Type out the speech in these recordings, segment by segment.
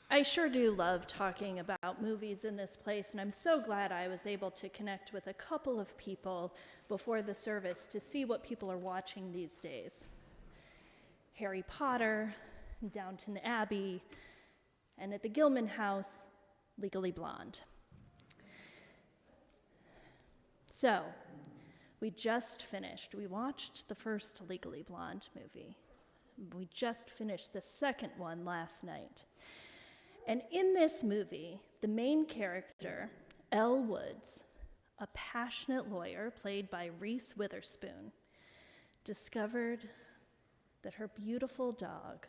I sure do love talking about movies in this place, and I'm so glad I was able to connect with a couple of people before the service to see what people are watching these days. Harry Potter, Downton Abbey, and at the Gillman house, Legally Blonde. So, we just finished. We watched the first Legally Blonde movie. We just finished the second one last night. And in this movie, the main character, Elle Woods, a passionate lawyer played by Reese Witherspoon, discovered that her beautiful dog,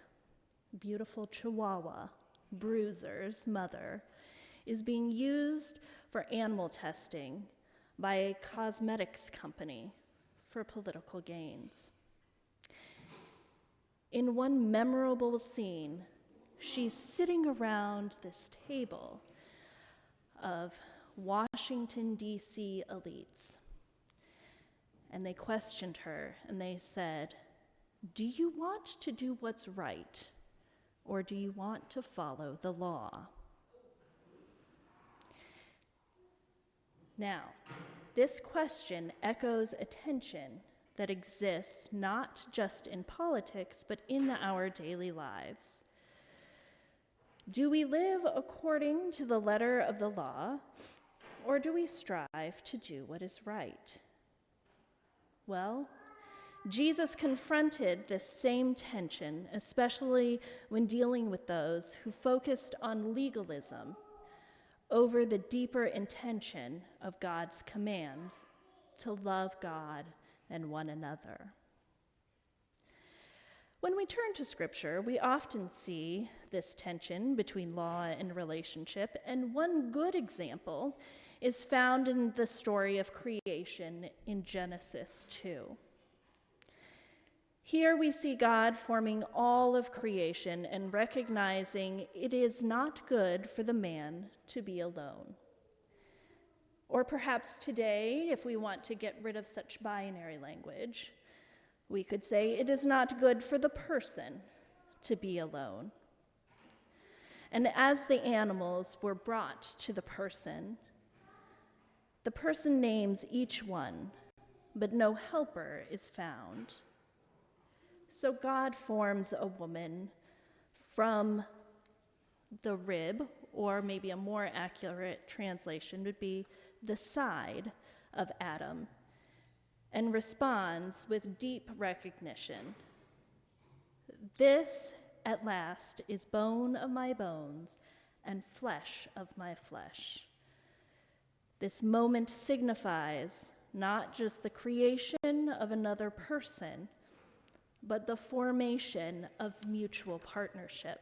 beautiful Chihuahua, Bruiser's mother, is being used for animal testing by a cosmetics company for political gains. In one memorable scene, she's sitting around this table of Washington, D.C. elites. And they questioned her, and they said, "Do you want to do what's right, or do you want to follow the law?" Now, this question echoes a tension that exists not just in politics, but in our daily lives. Do we live according to the letter of the law, or do we strive to do what is right? Well, Jesus confronted this same tension, especially when dealing with those who focused on legalism over the deeper intention of God's commands to love God and one another. When we turn to Scripture, we often see this tension between law and relationship, and one good example is found in the story of creation in Genesis 2. Here we see God forming all of creation and recognizing it is not good for the man to be alone. Or perhaps today, if we want to get rid of such binary language, we could say it is not good for the person to be alone. And as the animals were brought to the person names each one, but no helper is found. So God forms a woman from the rib, or maybe a more accurate translation would be the side of Adam, and responds with deep recognition. This, at last, is bone of my bones and flesh of my flesh. This moment signifies not just the creation of another person, but the formation of mutual partnership.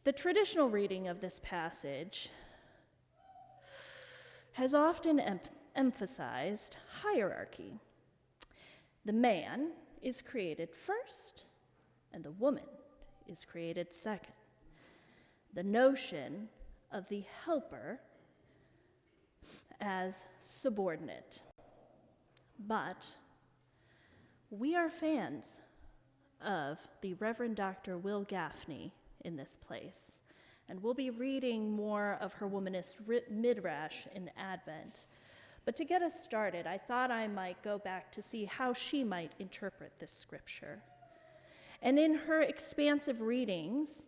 The traditional reading of this passage has often emphasized hierarchy. The man is created first, and the woman is created second. The notion of the helper as subordinate. But we are fans of the Reverend Dr. Will Gaffney in this place, and we'll be reading more of her womanist midrash in Advent. But to get us started, I thought I might go back to see how she might interpret this scripture. And in her expansive readings,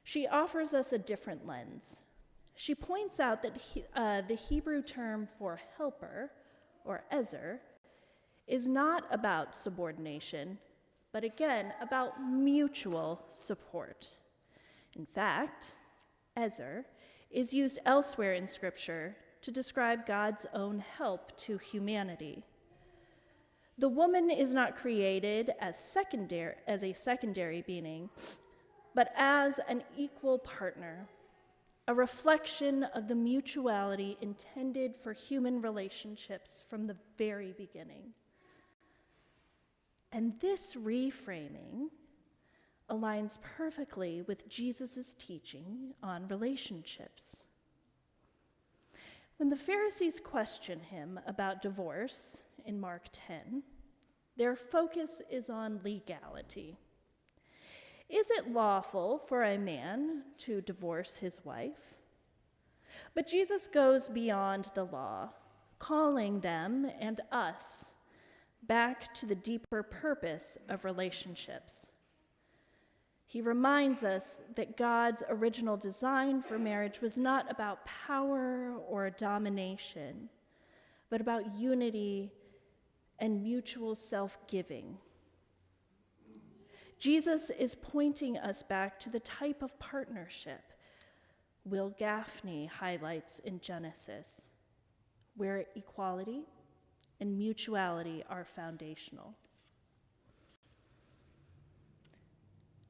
she offers us a different lens. She points out that the Hebrew term for helper, or ezer, is not about subordination, but again, about mutual support. In fact, ezer is used elsewhere in Scripture to describe God's own help to humanity. The woman is not created as a secondary being, but as an equal partner, a reflection of the mutuality intended for human relationships from the very beginning. And this reframing aligns perfectly with Jesus' teaching on relationships. When the Pharisees question him about divorce in Mark 10, their focus is on legality. Is it lawful for a man to divorce his wife? But Jesus goes beyond the law, calling them and us back to the deeper purpose of relationships. He reminds us that God's original design for marriage was not about power or domination, but about unity and mutual self-giving. Jesus is pointing us back to the type of partnership Will Gaffney highlights in Genesis, where equality and mutuality are foundational.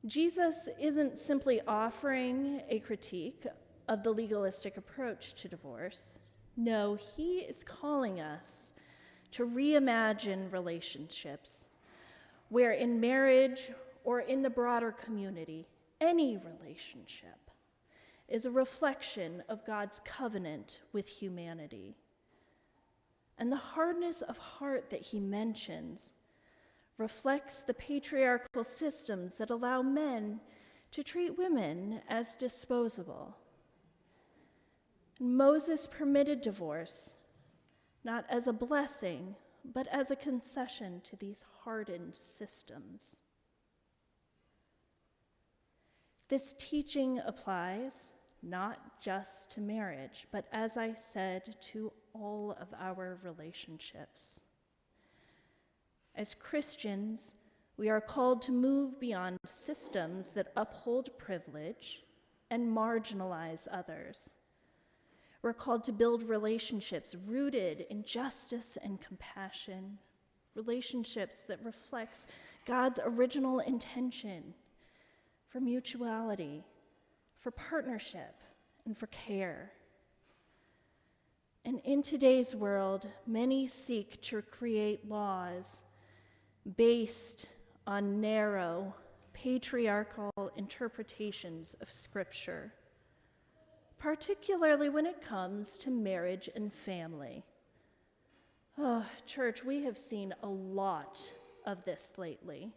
Jesus isn't simply offering a critique of the legalistic approach to divorce. No, he is calling us to reimagine relationships where in marriage or in the broader community, any relationship is a reflection of God's covenant with humanity. And the hardness of heart that he mentions reflects the patriarchal systems that allow men to treat women as disposable. Moses permitted divorce, not as a blessing, but as a concession to these hardened systems. This teaching applies not just to marriage, but as I said, to all of our relationships. As Christians, we are called to move beyond systems that uphold privilege and marginalize others. We're called to build relationships rooted in justice and compassion, relationships that reflects God's original intention for mutuality, for partnership, and for care. And in today's world, many seek to create laws based on narrow, patriarchal interpretations of Scripture, particularly when it comes to marriage and family. Oh, church, we have seen a lot of this lately.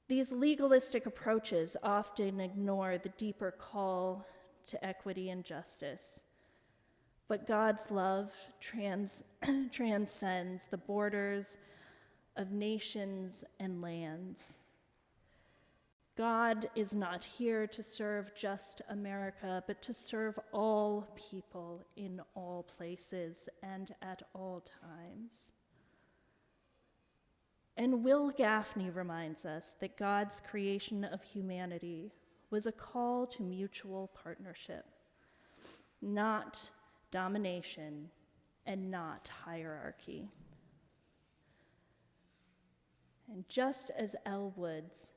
These legalistic approaches often ignore the deeper call to equity and justice. But God's love transcends the borders of nations and lands. God is not here to serve just America, but to serve all people in all places and at all times. And Will Gaffney reminds us that God's creation of humanity was a call to mutual partnership, not domination and not hierarchy. And just as Elle Woods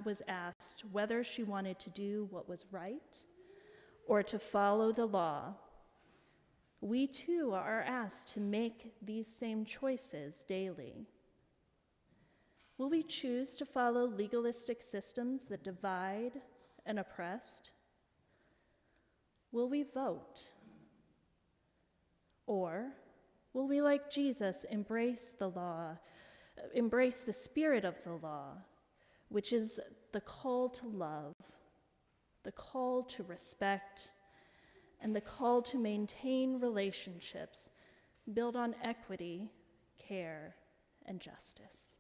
was asked whether she wanted to do what was right or to follow the law, we too are asked to make these same choices daily. Will we choose to follow legalistic systems that divide and oppress? Will we vote? Or will we, like Jesus, embrace the law, embrace the spirit of the law, which is the call to love, the call to respect, and the call to maintain relationships built on equity, care, and justice?